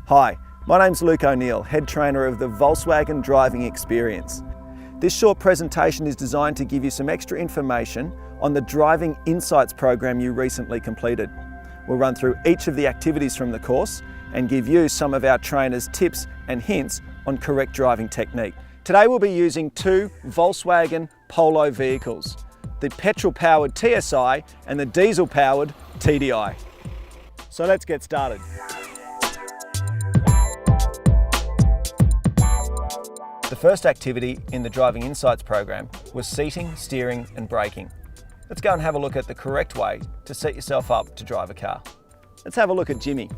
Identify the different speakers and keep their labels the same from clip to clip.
Speaker 1: Hi, my name's Luke O'Neill, head trainer of the Volkswagen Driving Experience. This short presentation is designed to give you some extra information on the Driving Insights program you recently completed. We'll run through each of the activities from the course and give you some of our trainers' tips and hints on correct driving technique. Today we'll be using two Volkswagen Polo vehicles, the petrol-powered TSI and the diesel-powered TDI. So let's get started. The first activity in the Driving Insights program was seating, steering and braking. Let's go and have a look at the correct way to set yourself up to drive a car. Let's have a look at Jimmy.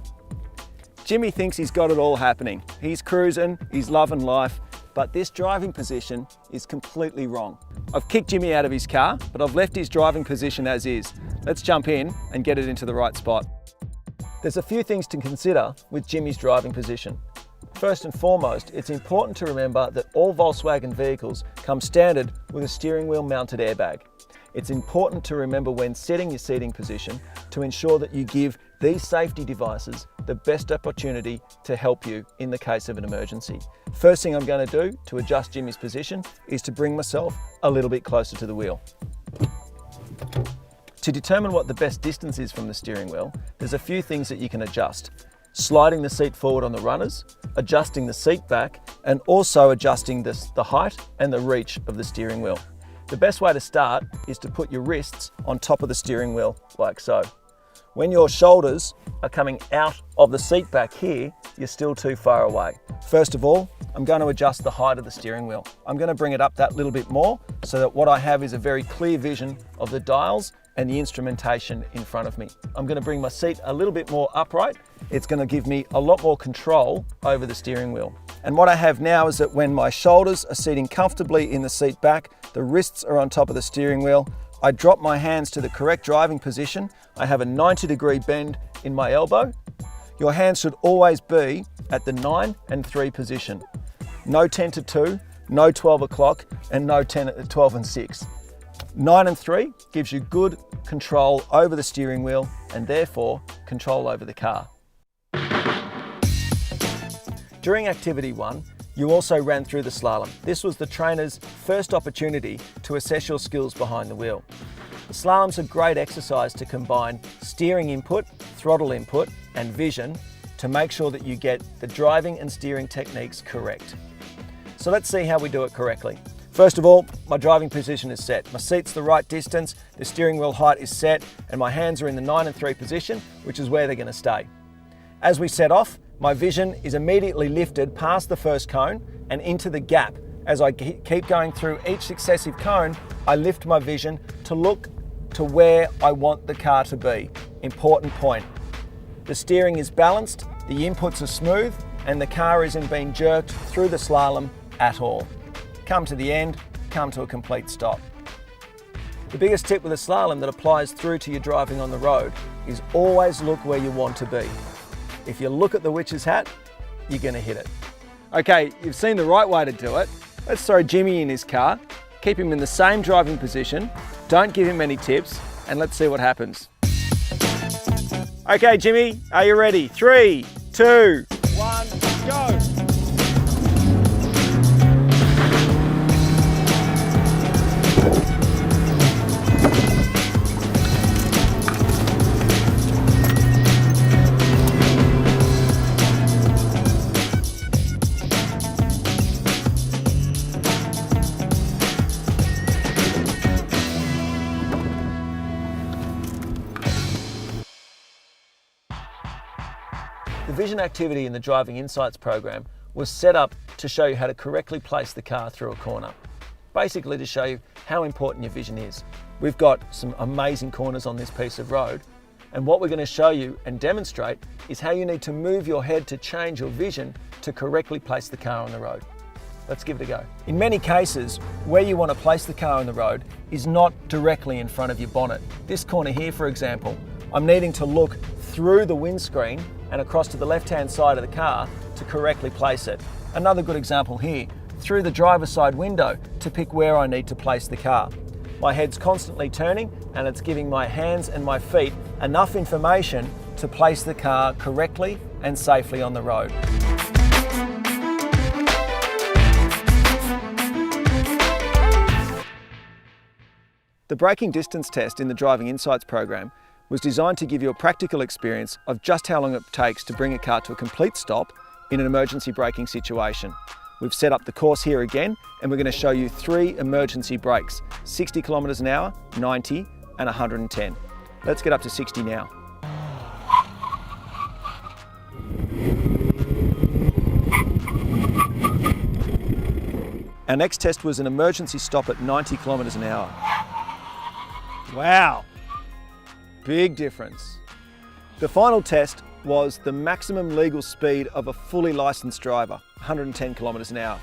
Speaker 1: Jimmy thinks he's got it all happening. He's cruising, he's loving life, but this driving position is completely wrong. I've kicked Jimmy out of his car, but I've left his driving position as is. Let's jump in and get it into the right spot. There's a few things to consider with Jimmy's driving position. First and foremost, it's important to remember that all Volkswagen vehicles come standard with a steering wheel mounted airbag. It's important to remember when setting your seating position to ensure that you give these safety devices the best opportunity to help you in the case of an emergency. First thing I'm going to do to adjust Jimmy's position is to bring myself a little bit closer to the wheel. To determine what the best distance is from the steering wheel, there's a few things that you can adjust. Sliding the seat forward on the runners, adjusting the seat back, and also adjusting the height and the reach of the steering wheel. The best way to start is to put your wrists on top of the steering wheel, like so. When your shoulders are coming out of the seat back here, you're still too far away. First of all, I'm going to adjust the height of the steering wheel. I'm going to bring it up that little bit more so that what I have is a very clear vision of the dials and the instrumentation in front of me. I'm going to bring my seat a little bit more upright. It's going to give me a lot more control over the steering wheel. And what I have now is that when my shoulders are sitting comfortably in the seat back, the wrists are on top of the steering wheel, I drop my hands to the correct driving position. I have a 90-degree bend in my elbow. Your hands should always be at the 9 and 3 position. No 10 to 2, no 12 o'clock, and no 12 and 6. 9 and 3 gives you good control over the steering wheel and therefore control over the car. During activity 1, you also ran through the slalom. This was the trainer's first opportunity to assess your skills behind the wheel. The slalom's a great exercise to combine steering input, throttle input, and vision to make sure that you get the driving and steering techniques correct. So let's see how we do it correctly. First of all, my driving position is set. My seat's the right distance, the steering wheel height is set, and my hands are in the 9 and 3 position, which is where they're going to stay. As we set off, my vision is immediately lifted past the first cone and into the gap. As I keep going through each successive cone, I lift my vision to look to where I want the car to be. Important point. The steering is balanced, the inputs are smooth, and the car isn't being jerked through the slalom at all. Come to the end, come to a complete stop. The biggest tip with a slalom that applies through to your driving on the road is always look where you want to be. If you look at the witch's hat, you're going to hit it. Okay, you've seen the right way to do it. Let's throw Jimmy in his car, keep him in the same driving position, don't give him any tips, and let's see what happens. Okay, Jimmy, are you ready? 3, 2, 1, go! The vision activity in the Driving Insights program was set up to show you how to correctly place the car through a corner. Basically to show you how important your vision is. We've got some amazing corners on this piece of road, and what we're going to show you and demonstrate is how you need to move your head to change your vision to correctly place the car on the road. Let's give it a go. In many cases, where you want to place the car on the road is not directly in front of your bonnet. This corner here, for example, I'm needing to look through the windscreen and across to the left-hand side of the car to correctly place it. Another good example here, through the driver's side window to pick where I need to place the car. My head's constantly turning and it's giving my hands and my feet enough information to place the car correctly and safely on the road. The braking distance test in the Driving Insights program was designed to give you a practical experience of just how long it takes to bring a car to a complete stop in an emergency braking situation. We've set up the course here again, and we're going to show you 3 emergency brakes: 60 kilometers an hour, 90 and 110. Let's get up to 60 now. Our next test was an emergency stop at 90 kilometers an hour. Wow, big difference. The final test was the maximum legal speed of a fully licensed driver, 110 kilometers an hour.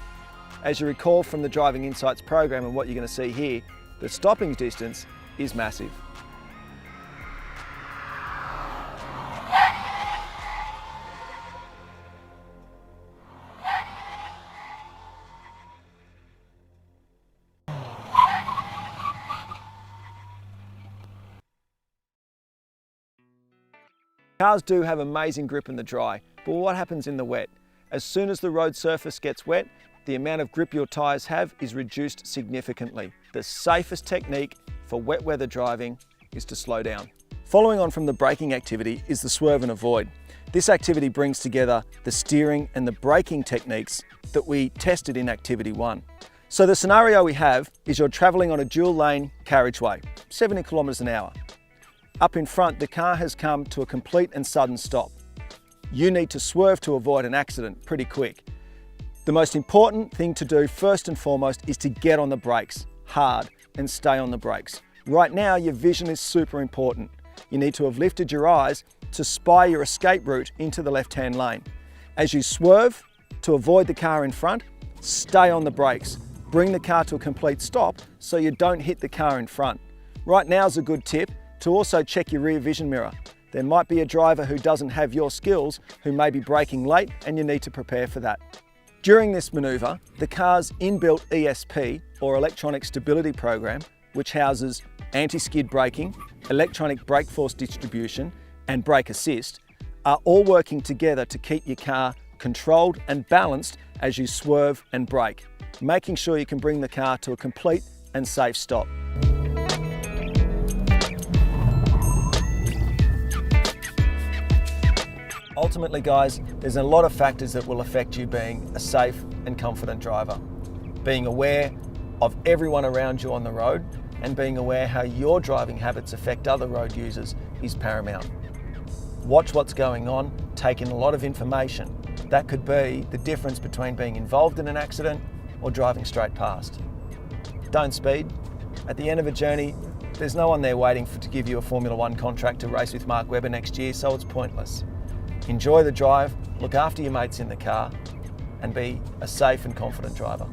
Speaker 1: As you recall from the Driving Insights program and what you're going to see here, the stopping distance is massive. Cars do have amazing grip in the dry, but what happens in the wet? As soon as the road surface gets wet, the amount of grip your tyres have is reduced significantly. The safest technique for wet weather driving is to slow down. Following on from the braking activity is the swerve and avoid. This activity brings together the steering and the braking techniques that we tested in Activity 1. So the scenario we have is you're travelling on a dual lane carriageway, 70 kilometres an hour. Up in front, the car has come to a complete and sudden stop. You need to swerve to avoid an accident pretty quick. The most important thing to do first and foremost is to get on the brakes hard and stay on the brakes. Right now, your vision is super important. You need to have lifted your eyes to spy your escape route into the left-hand lane. As you swerve to avoid the car in front, stay on the brakes. Bring the car to a complete stop so you don't hit the car in front. Right now is a good tip to also check your rear vision mirror. There might be a driver who doesn't have your skills who may be braking late, and you need to prepare for that. During this manoeuvre, the car's inbuilt ESP, or electronic stability program, which houses anti-skid braking, electronic brake force distribution and brake assist, are all working together to keep your car controlled and balanced as you swerve and brake, making sure you can bring the car to a complete and safe stop. Ultimately, guys, there's a lot of factors that will affect you being a safe and confident driver. Being aware of everyone around you on the road and being aware how your driving habits affect other road users is paramount. Watch what's going on, take in a lot of information. That could be the difference between being involved in an accident or driving straight past. Don't speed. At the end of a journey, there's no one there waiting to give you a Formula 1 contract to race with Mark Webber next year, so it's pointless. Enjoy the drive, look after your mates in the car, and be a safe and confident driver.